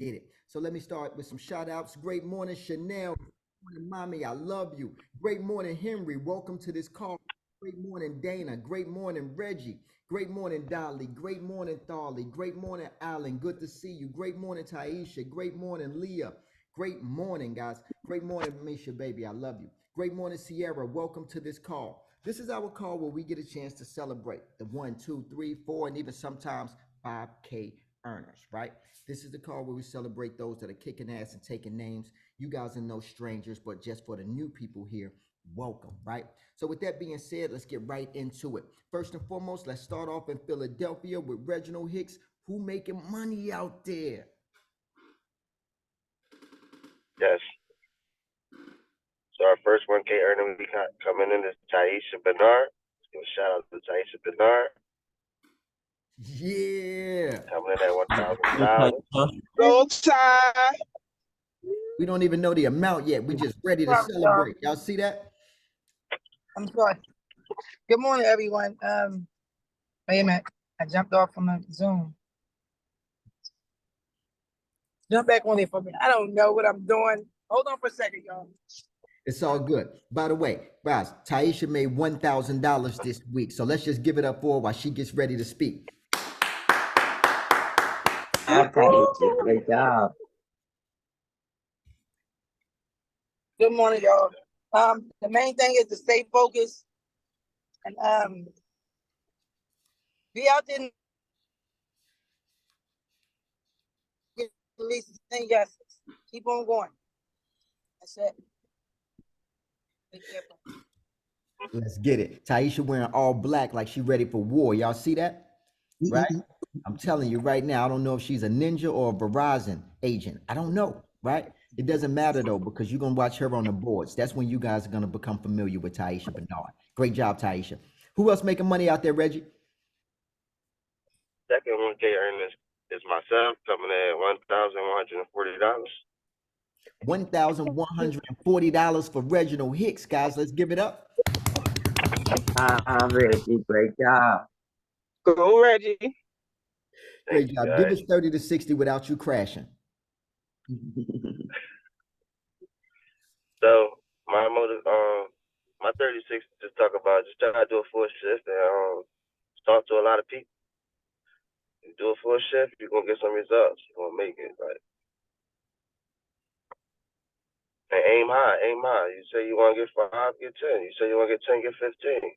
Get it. So let me start with some shout outs. Great morning, Chanel. Good morning, Mommy. I love you. Great morning, Henry. Welcome to this call. Great morning, Dana. Great morning, Reggie. Great morning, Dolly. Great morning, Tharley. Great morning, Alan. Good to see you. Great morning, Taisha. Great morning, Leah. Great morning, guys. Great morning, Misha, baby. I love you. Great morning, Sierra. Welcome to this call. This is our call where we get a chance to celebrate the one, two, three, four, and even sometimes 5K earners, right? This is the call where we celebrate those that are kicking ass and taking names. You guys are no strangers, but just for the new people here, welcome, right? So with that being said, let's get right into it. First and foremost, let's start off in Philadelphia with Reginald Hicks. Who making money out there? Yes. So our first 1K earner we got coming in is Taisha Bernard. Let's give a shout out to Taisha Bernard. Yeah. Coming in at $1,000. Go Ty. We don't even know the amount yet. We just ready to celebrate. Y'all see that? I'm sorry. Good morning, everyone. Wait a minute. I jumped off from the Zoom. Jump back on there for me. I don't know what I'm doing. Hold on for a second, y'all. It's all good. By the way, guys, Taisha made $1,000 this week. So let's just give it up for her while she gets ready to speak. Great job. Good morning, y'all. The main thing is to stay focused and be out there and get at least 10 guesses. Keep on going. That's it. Be careful. Let's get it. Taisha wearing all black like she ready for war. Y'all see that? Right? I'm telling you right now, I don't know if she's a ninja or a Verizon agent. I don't know, right? It doesn't matter though, because you're gonna watch her on the boards. That's when you guys are gonna become familiar with Taisha Bernard. Great job, Taisha. Who else making money out there, Reggie? Second 1K earner is myself coming in at $1,140. $1,140 for Reginald Hicks, guys. Let's give it up. Reggie, great job. Go Reggie. Great Thank you, job. Give guys. us 30 to 60 without you crashing. So my motive, my 36 to talk about just try to do a full shift and talk to a lot of people. You do a full shift, you're gonna get some results. You're gonna make it. Like, and aim high, aim high. You say you want to get 5, get 10. You say you want to get 10, get 15.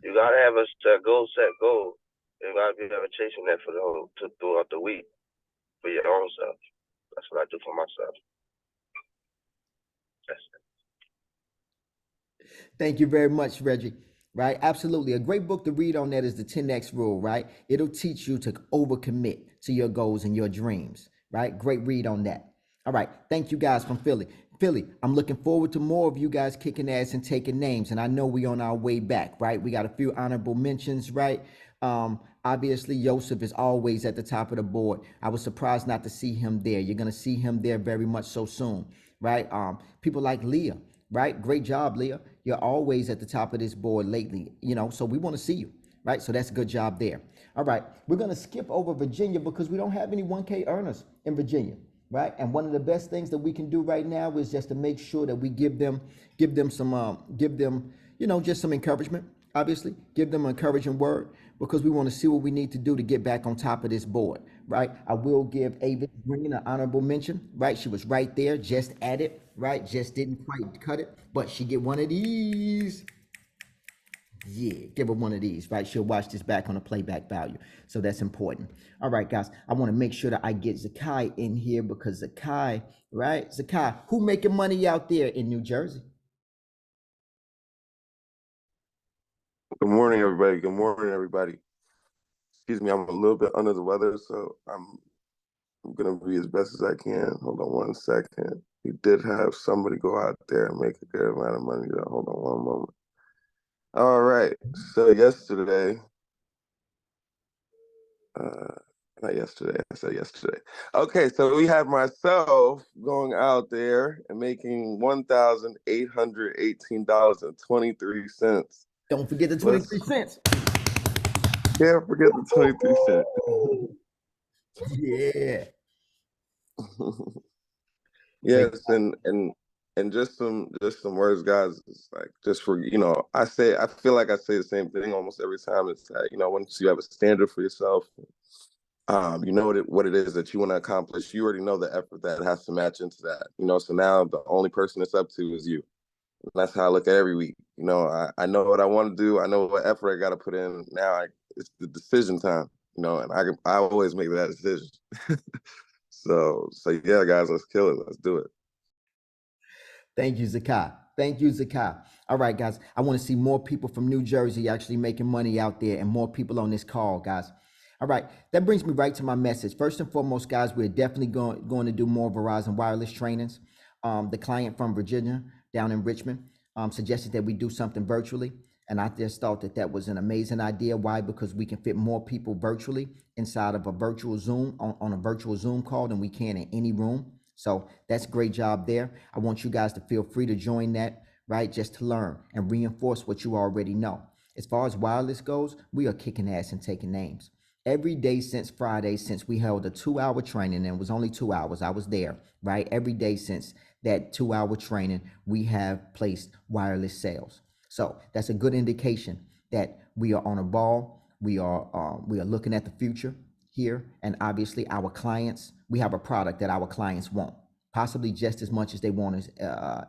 You gotta have a goal, set goal. You gotta be ever chasing that for the whole throughout the week for your own self. That's what I do for myself. That's it. Thank you very much, Reggie. Right? Absolutely. A great book to read on that is the 10X rule, right? It'll teach you to overcommit to your goals and your dreams, right? Great read on that. All right. Thank you guys from Philly. Philly, I'm looking forward to more of you guys kicking ass and taking names. And I know we on our way back, right? We got a few honorable mentions, right? Obviously, Joseph is always at the top of the board. I was surprised not to see him there. You're going to see him there very much so soon, right? People like Leah, right? Great job, Leah. You're always at the top of this board lately, so we want to see you, right? So that's a good job there. All right, we're going to skip over Virginia because we don't have any 1K earners in Virginia, right? And one of the best things that we can do right now is just to make sure that we give them some, just some encouragement. Obviously, give them an encouraging word because we want to see what we need to do to get back on top of this board, right? I will give Avis Green an honorable mention, right? She was right there, just at it, right? Just didn't quite cut it, but she get one of these. Yeah, give her one of these, right? She'll watch this back on a playback value. So that's important. All right, guys, I want to make sure that I get Zakai in here because Zakai, right? Zakai, who making money out there in New Jersey? Good morning, everybody. Good morning, everybody. Excuse me, I'm a little bit under the weather, so I'm gonna be as best as I can. Hold on one second. We did have somebody go out there and make a good amount of money, though. Hold on one moment. All right. So yesterday, not yesterday, I said yesterday. Okay, so we had myself going out there and making $1,818.23. Don't forget the 23 cents. Can't forget the 23 cents. Yeah. Yes, and just some words, guys. It's like just for I feel like I say the same thing almost every time. It's that once you have a standard for yourself, you know what it is that you want to accomplish. You already know the effort that has to match into that. So now the only person it's up to is you. And that's how I look at every week. I know what I want to do. I know what effort I got to put in. Now it's the decision time. And I always make that decision. So yeah, guys, let's kill it. Let's do it. Thank you, Zakai. Thank you, Zakai. All right, guys. I want to see more people from New Jersey actually making money out there and more people on this call, guys. All right. That brings me right to my message. First and foremost, guys, we're definitely going to do more Verizon wireless trainings. The client from Virginia down in Richmond suggested that we do something virtually. And I just thought that was an amazing idea. Why? Because we can fit more people virtually inside of a virtual Zoom on a virtual Zoom call than we can in any room. So that's a great job there. I want you guys to feel free to join that, right? Just to learn and reinforce what you already know. As far as wireless goes, we are kicking ass and taking names. Every day since Friday, since we held a 2-hour training, and it was only 2 hours, I was there, right? Every day since that 2-hour training, we have placed wireless sales. So that's a good indication that we are on a ball. We are looking at the future here, and obviously our clients, we have a product that our clients want, possibly just as much as they want as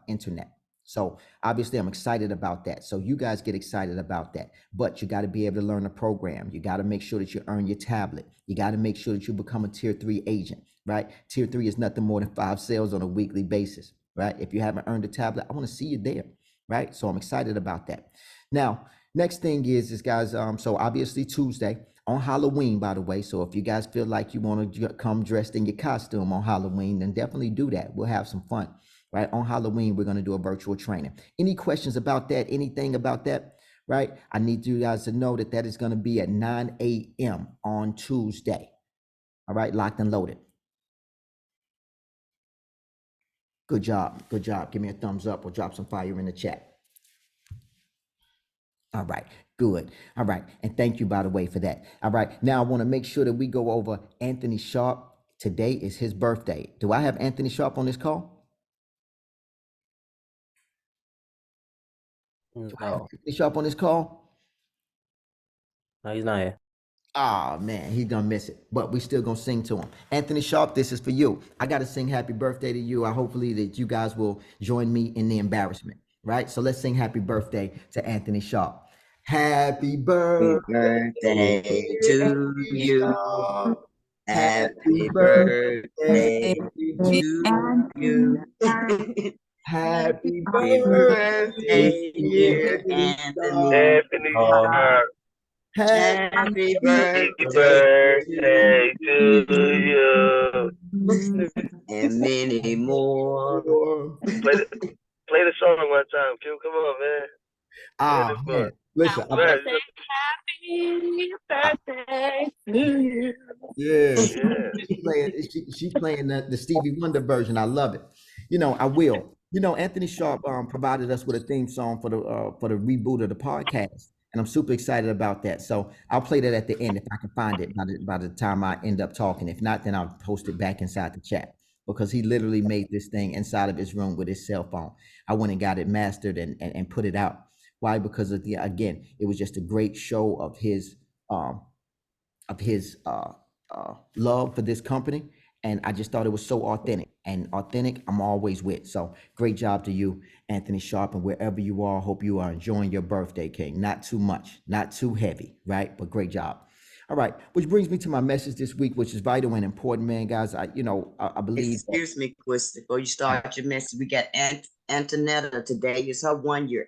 internet. So obviously I'm excited about that. So you guys get excited about that, but you got to be able to learn the program. You got to make sure that you earn your tablet. You got to make sure that you become a tier 3 agent, right? Tier 3 is nothing more than 5 sales on a weekly basis, right? If you haven't earned a tablet, I want to see you there, right? So I'm excited about that. Now, next thing is guys, so obviously Tuesday on Halloween, by the way. So if you guys feel like you want to come dressed in your costume on Halloween, then definitely do that. We'll have some fun, right? On Halloween, we're going to do a virtual training. Any questions about that? Anything about that, right? I need you guys to know that is going to be at 9 a.m. on Tuesday. All right, locked and loaded. Good job. Good job. Give me a thumbs up or drop some fire in the chat. All right, good. All right, and thank you, by the way, for that. All right, now I want to make sure that we go over Anthony Sharp. Today is his birthday. Do I have Anthony Sharp on this call? No, Anthony Sharp on this call? no, he's not here. Oh man, he's gonna miss it, but we still gonna sing to him. Anthony Sharp, this is for you. I gotta sing happy birthday to you. I hopefully that you guys will join me in the embarrassment, right? So let's sing happy birthday to Anthony Sharp. Happy Happy birthday birthday to you. Sharp. Happy birthday to you. Happy Happy birthday, dear Anthony. Anthony Sharp, Happy happy birthday birthday to you. and many more. Play the song one time, Q. Come on, man. Ah, man. Listen, Man, Happy birthday to you. yeah, yeah. she's playing the Stevie Wonder version. I love it. I will. Anthony Sharp provided us with a theme song for the reboot of the podcast, and I'm super excited about that. So I'll play that at the end if I can find it by the time I end up talking. If not, then I'll post it back inside the chat because he literally made this thing inside of his room with his cell phone. I went and got it mastered and put it out. Why? Because of again, it was just a great show of his love for this company, and I just thought it was so authentic. And authentic, I'm always with. So great job to you, Anthony Sharp, and wherever you are, hope you are enjoying your birthday, King. Not too much, not too heavy, right? But great job. All right, which brings me to my message this week, which is vital and important, man, guys. I believe. Excuse me, Chris, before you start your message, we got Antonetta. Today is her 1-year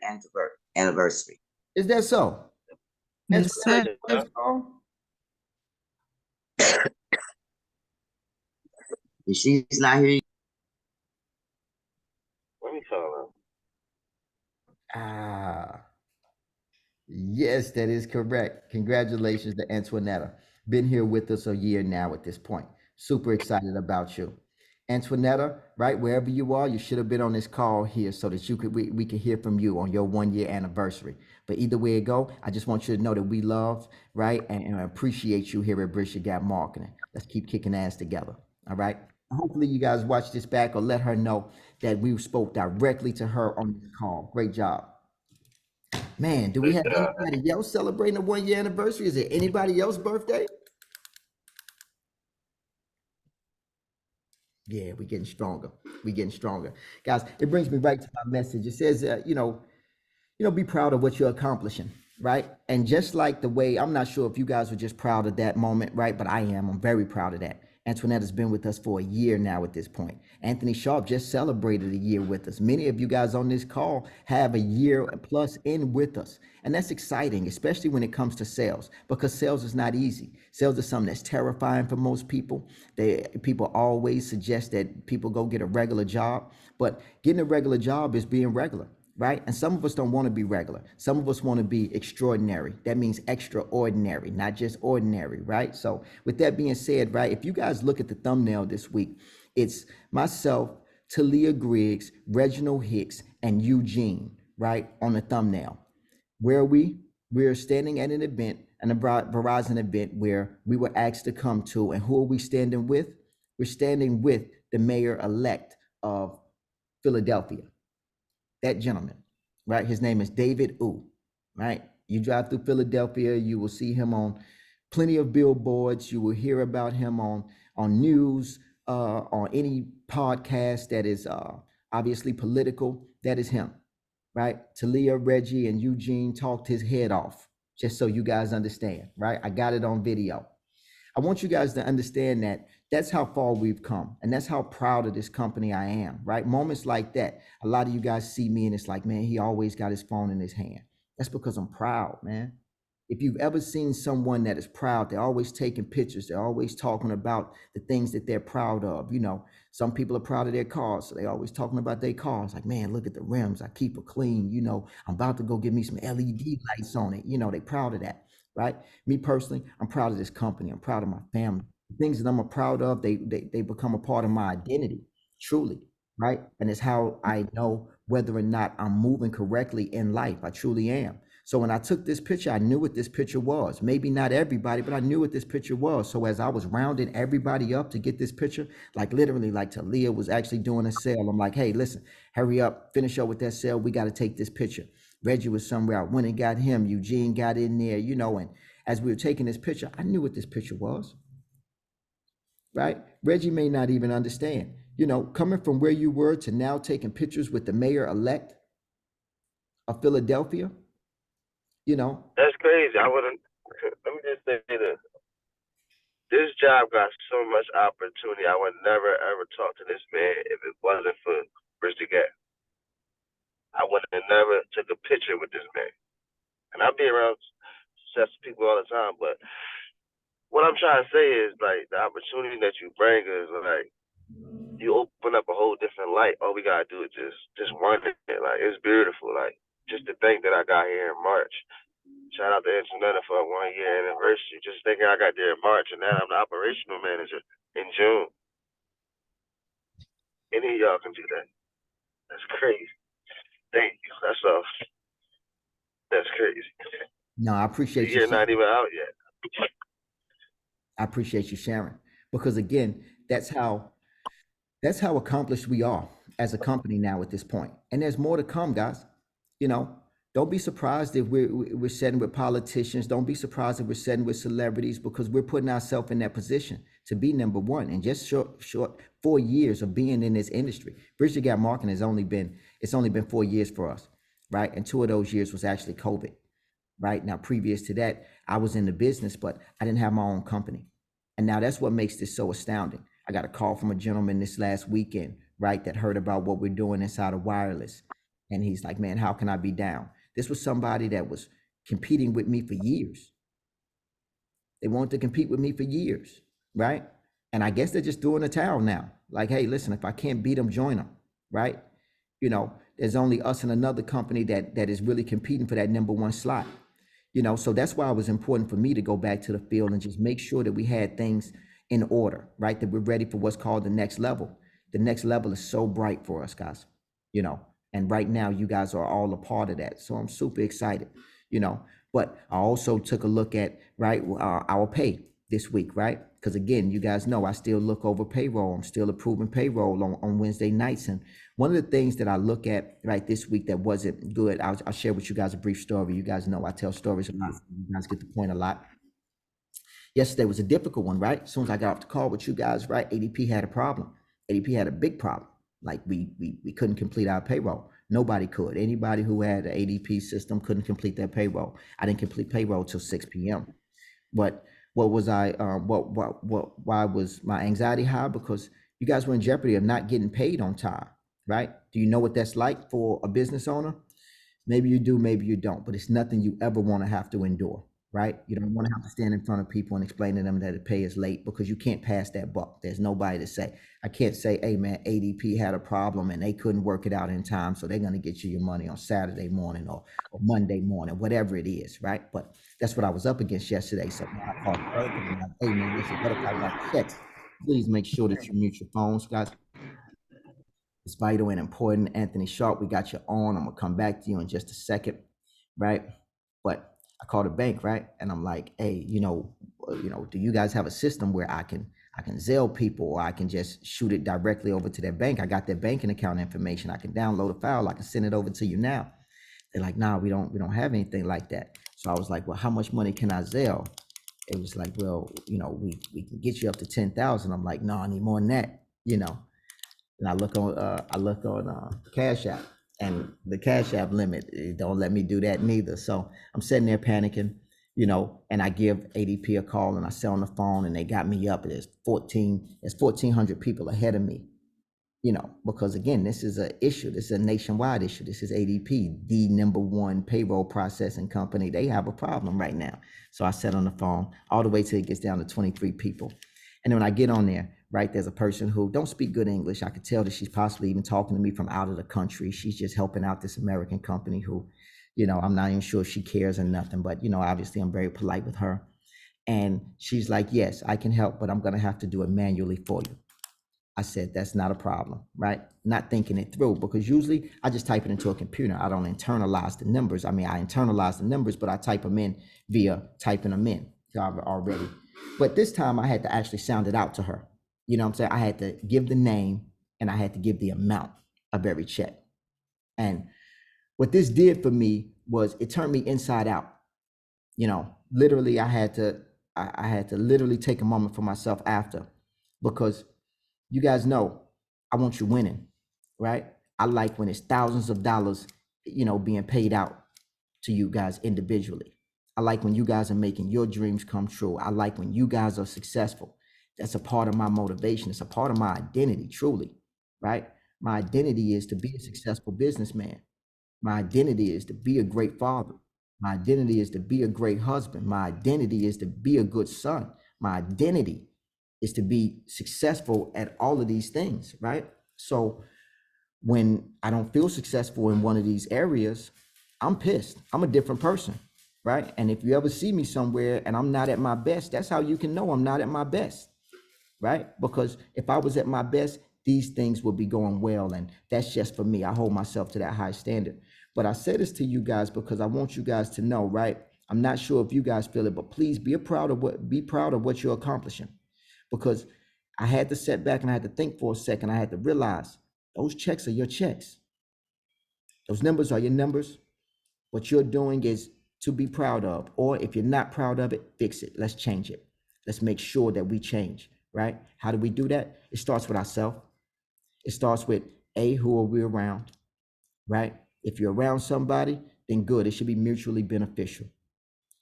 anniversary. Is that so? Yes, sir. If she's not here, Let me call Yes, that is correct. Congratulations to Antoinetta. Been here with us a year now at this point. Super excited about you. Antoinetta, right, wherever you are, you should have been on this call here so that we could hear from you on your 1-year anniversary. But either way it go, I just want you to know that we love, right, and appreciate you here at Bridge Gap Marketing. Let's keep kicking ass together. All right. hopefully you guys watch this back or let her know that we spoke directly to her on this call. Great job. Man, do we have anybody else celebrating a 1 year anniversary? Is it anybody else's birthday? Yeah, we're getting stronger. We're getting stronger. Guys, it brings me right to my message. It says, be proud of what you're accomplishing, right? And just like the way, I'm not sure if you guys were just proud of that moment, right? But I am. I'm very proud of that. Antoinette has been with us for a year now at this point. Anthony Sharp just celebrated a year with us. Many of you guys on this call have a year plus in with us. And that's exciting, especially when it comes to sales, because sales is not easy. Sales is something that's terrifying for most people. People always suggest that people go get a regular job, but getting a regular job is being regular. Right? And some of us don't want to be regular. Some of us want to be extraordinary. That means extraordinary, not just ordinary, right? So with that being said, right, if you guys look at the thumbnail this week, it's myself, Talia Griggs, Reginald Hicks, and Eugene, right, on the thumbnail. Where are we? We're standing at an event, a Verizon event where we were asked to come to, and who are we standing with? We're standing with the mayor-elect of Philadelphia. That gentleman, right? His name is David Wu, right? You drive through Philadelphia, you will see him on plenty of billboards. You will hear about him on news, on any podcast that is obviously political. That is him, right? Talia, Reggie, and Eugene talked his head off, just so you guys understand, right? I got it on video. I want you guys to understand that that's how far we've come. And that's how proud of this company I am, right? Moments like that. A lot of you guys see me and it's like, man, he always got his phone in his hand. That's because I'm proud, man. If you've ever seen someone that is proud, they're always taking pictures. They're always talking about the things that they're proud of. Some people are proud of their cars. So they're always talking about their cars. Like, man, look at the rims. I keep it clean. I'm about to go get me some LED lights on it. They're proud of that. Right? Me personally, I'm proud of this company. I'm proud of my family. The things that I'm proud of, they become a part of my identity, truly, right? And it's how I know whether or not I'm moving correctly in life. I truly am. So when I took this picture, I knew what this picture was. Maybe not everybody, but I knew what this picture was. So as I was rounding everybody up to get this picture, like literally, like Talia was actually doing a sale. I'm like, hey, listen, hurry up, finish up with that sale. We got to take this picture. Reggie was somewhere. I went and got him. Eugene got in there, and as we were taking this picture, I knew what this picture was, right? Reggie may not even understand, coming from where you were to now taking pictures with the mayor-elect of Philadelphia, That's crazy. I wouldn't, let me just say this. This job got so much opportunity. I would never, ever talk to this man if it wasn't for Bridge the Gap. I would have never took a picture with this man. And I be around successful people all the time, but what I'm trying to say is, like, the opportunity that you bring is, like, you open up a whole different light. All we gotta do is just run it. Like, it's beautiful. Like, just to think that I got here in March. Shout out to Antoinette for a 1 year anniversary. Just thinking I got there in March, and now I'm the operational manager in June. Any of y'all can do that. That's crazy. Thank you. That's all. That's crazy. No, I appreciate you. You're not even out yet. I appreciate you sharing, because again, that's how accomplished we are as a company now at this point. And there's more to come, guys. Don't be surprised if we're sitting with politicians. Don't be surprised if we're sitting with celebrities, because we're putting ourselves in that position to be number one. And just short 4 years of being in this industry. Bridge the Gap Marketing it's only been 4 years for us, right? And 2 of those years was actually COVID, right? Now, previous to that, I was in the business, but I didn't have my own company. And now that's what makes this so astounding. I got a call from a gentleman this last weekend, right, that heard about what we're doing inside of wireless. And he's like, man, how can I be down? This was somebody that was competing with me for years. They wanted to compete with me for years, right? And I guess they're just throwing a towel now. Like, hey, listen, if I can't beat them, join them, right? There's only us and another company that is really competing for that number one slot. So that's why it was important for me to go back to the field and just make sure that we had things in order, right? That we're ready for what's called the next level. The next level is so bright for us, guys, and right now you guys are all a part of that. So I'm super excited, but I also took a look at, right, our pay. this week, right? Because again, you guys know I still look over payroll. I'm still approving payroll on Wednesday nights. And one of the things that I look at right this week that wasn't good, I'll share with you guys a brief story. You guys know I tell stories a lot. You guys get the point a lot. Yesterday was a difficult one, right? As soon as I got off the call with you guys, right, ADP had a problem. ADP had a big problem. Like we couldn't complete our payroll. Nobody could. Anybody who had an ADP system couldn't complete their payroll. I didn't complete payroll till 6 p.m. But what was I? Why was my anxiety high? Because you guys were in jeopardy of not getting paid on time, right? Do you know what that's like for a business owner? Maybe you do, maybe you don't, but it's nothing you ever want to have to endure, right? You don't want to have to stand in front of people and explain to them that the pay is late because you can't pass that buck. There's nobody to say. I can't say, hey man, ADP had a problem and they couldn't work it out in time, so they're going to get you your money on Saturday morning or Monday morning, whatever it is, right? But that's what I was up against yesterday. So I called Eric and I'm like, hey man, listen, what if I got checks? Please make sure that you mute your phones, guys. It's vital and important. Anthony Sharp, we got you on. I'm gonna come back to you in just a second, right? But I called a bank, right? And I'm like, hey, do you guys have a system where I can Zelle people or I can just shoot it directly over to their bank? I got their banking account information. I can download a file. I can send it over to you now. They're like, nah, we don't have anything like that. So I was like, well, how much money can I Zelle? It was like, well, we can get you up to 10,000. I'm like, no, I need more than that, And I look on Cash App, and the Cash App limit, it don't let me do that neither. So I'm sitting there panicking, and I give ADP a call and I sit on the phone and they got me up. There's 1,400 people ahead of me, because again, this is an issue. This is a nationwide issue. This is ADP, the #1 payroll processing company. They have a problem right now. So I sat on the phone all the way till it gets down to 23 people. And then when I get on there, right, there's a person who don't speak good English. I could tell that she's possibly even talking to me from out of the country. She's just helping out this American company who, I'm not even sure she cares or nothing, but, obviously I'm very polite with her. And she's like, yes, I can help, but I'm going to have to do it manually for you. I said, that's not a problem, right? Not thinking it through, because usually I just type it into a computer. I don't internalize the numbers. I mean, I internalize the numbers, but I type them in via typing them in already. But this time I had to actually sound it out to her. You know what I'm saying? I had to give the name and I had to give the amount of every check. And what this did for me was it turned me inside out. Literally I had to literally take a moment for myself after, because you guys know I want you winning, right? I like when it's thousands of dollars, being paid out to you guys individually. I like when you guys are making your dreams come true. I like when you guys are successful. That's a part of my motivation. It's a part of my identity, truly, right? My identity is to be a successful businessman. My identity is to be a great father. My identity is to be a great husband. My identity is to be a good son. My identity is to be successful at all of these things, right? So when I don't feel successful in one of these areas, I'm pissed. I'm a different person, right? And if you ever see me somewhere and I'm not at my best, that's how you can know I'm not at my best, right? Because if I was at my best, these things would be going well. And that's just for me. I hold myself to that high standard. But I say this to you guys because I want you guys to know, right? I'm not sure if you guys feel it, but please be proud of what you're accomplishing. Because I had to sit back and I had to think for a second. I had to realize those checks are your checks. Those numbers are your numbers. What you're doing is to be proud of. Or if you're not proud of it, fix it. Let's change it. Let's make sure that we change, right? How do we do that? It starts with ourselves. It starts with, who are we around, right? If you're around somebody, then good. It should be mutually beneficial.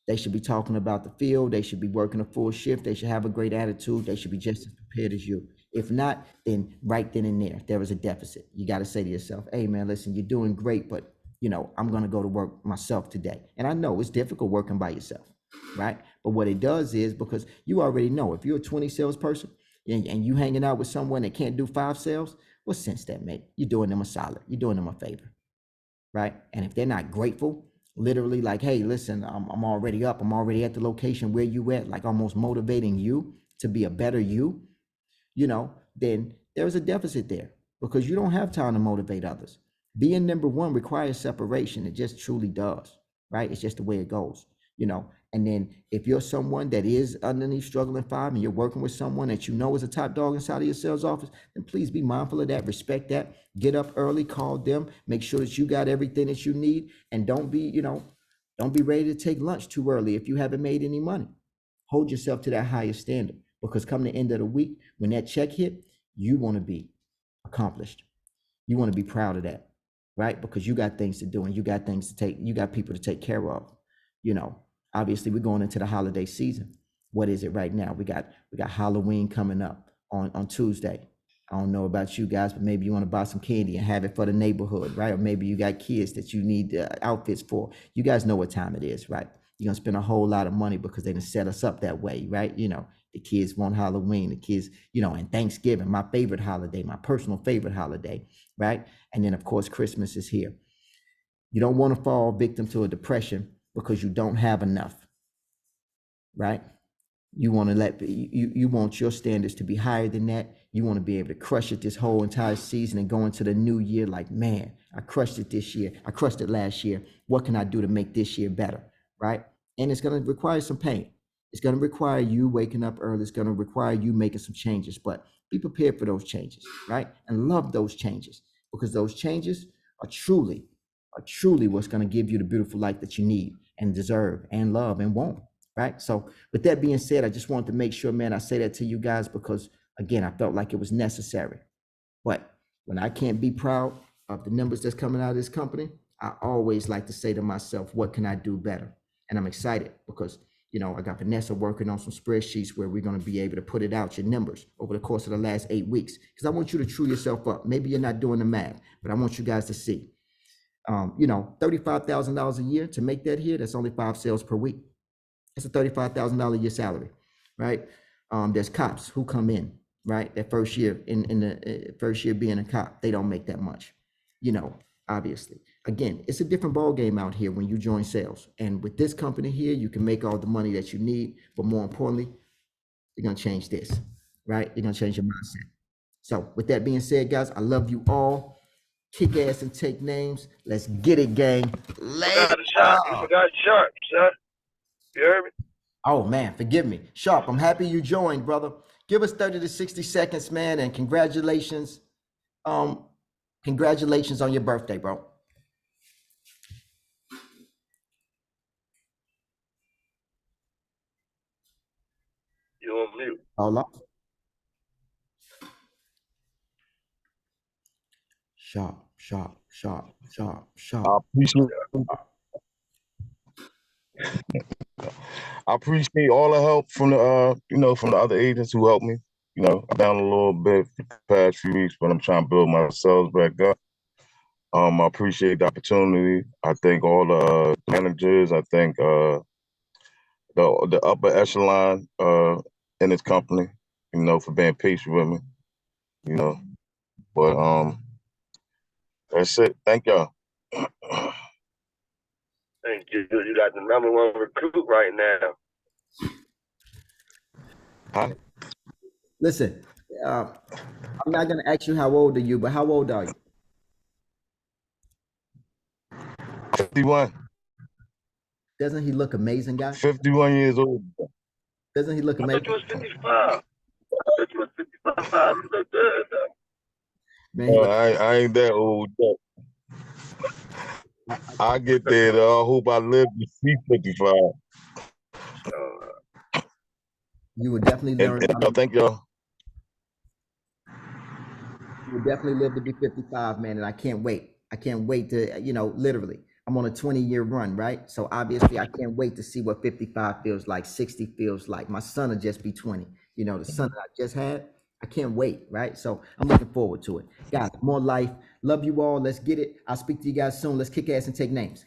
They should be talking about the field. They should be working a full shift. They should have a great attitude. They should be just as prepared as you. If not, then right then and there is a deficit. You got to say to yourself, hey man, listen, you're doing great, but I'm going to go to work myself today. And I know it's difficult working by yourself, right? But what it does is, because you already know, if you're a 20 salesperson and you hanging out with someone that can't do 5 sales, what sense that make? You're doing them a solid. You're doing them a favor, right? And if they're not grateful, literally like, hey, listen, I'm already up. I'm already at the location where you at, like almost motivating you to be a better you, then there's a deficit there, because you don't have time to motivate others. Being #1 requires separation. It just truly does, right? It's just the way it goes. you know. And then if you're someone that is underneath struggling five and you're working with someone that you know is a top dog inside of your sales office, then please be mindful of that, respect that, get up early, call them, make sure that you got everything that you need, and don't be, you know, don't be ready to take lunch too early if you haven't made any money. Hold yourself to that higher standard, because come the end of the week, when that check hit, you want to be accomplished. You want to be proud of that, right? Because you got things to do and you got things to take, you got people to take care of, you know. Obviously, we're going into the holiday season. What is it right now? We got Halloween coming up on Tuesday. I don't know about you guys, but maybe you want to buy some candy and have it for the neighborhood, right? Or maybe you got kids that you need outfits for. You guys know what time it is, right? You're gonna spend a whole lot of money because they done set us up that way, right? You know, the kids want Halloween, the kids, you know, and Thanksgiving, my favorite holiday, my personal favorite holiday, right? And then of course, Christmas is here. You don't want to fall victim to a depression because you don't have enough, right? You want to you want your standards to be higher than that. You want to be able to crush it this whole entire season and go into the new year like, man, I crushed it this year. I crushed it last year. What can I do to make this year better, right? And it's going to require some pain. It's going to require you waking up early. It's going to require you making some changes, but be prepared for those changes, right? And love those changes, because those changes are truly what's going to give you the beautiful life that you need and deserve and love and want, right? So with that being said, I just wanted to make sure, man, I say that to you guys because, again, I felt like it was necessary. But when I can't be proud of the numbers that's coming out of this company, I always like to say to myself, what can I do better? And I'm excited because, you know, I got Vanessa working on some spreadsheets where we're going to be able to put it out, your numbers, over the course of the last 8 weeks. Because I want you to true yourself up. Maybe you're not doing the math, but I want you guys to see. You know, $35,000 a year to make that here, that's only 5 sales per week. It's a $35,000 a year salary, right? There's cops who come in, right? That first year, in the first year being a cop, they don't make that much, you know, obviously. Again, it's a different ball game out here when you join sales. And with this company here, you can make all the money that you need, but more importantly, you're gonna change this, right? You're gonna change your mindset. So with that being said, guys, I love you all. Kick ass and take names. Let's get it, gang. You forgot Sharp, son. You heard me? Oh man, forgive me. Sharp, I'm happy you joined, brother. Give us 30 to 60 seconds, man, and congratulations. Congratulations on your birthday, bro. You on mute. Hold up. Sharp. I appreciate all the help from the you know, from the other agents who helped me. You know, down a little bit the past few weeks, but I'm trying to build my sales back up. I appreciate the opportunity. I thank all the managers. I thank the upper echelon in this company, you know, for being patient with me. You know, but that's it. Thank y'all. Thank you. You got the #1 recruit right now. Hi. Listen, I'm not gonna ask you how old are you, but how old are you? 51. Doesn't he look amazing, guys? 51 years old. Doesn't he look I amazing? thought you was 55. I thought you was 55. You look good, though. Man, he look, I ain't that old yet. I get there though. I hope I live to see 55. you would definitely learn. Thank y'all. You would definitely live to be 55, man, and I can't wait. I can't wait to, you know, literally. I'm on a 20-year run, right? So obviously I can't wait to see what 55 feels like, 60 feels like. My son will just be 20. You know, the son that I just had, I can't wait, right? So I'm looking forward to it. Guys, more life. Love you all. Let's get it. I'll speak to you guys soon. Let's kick ass and take names.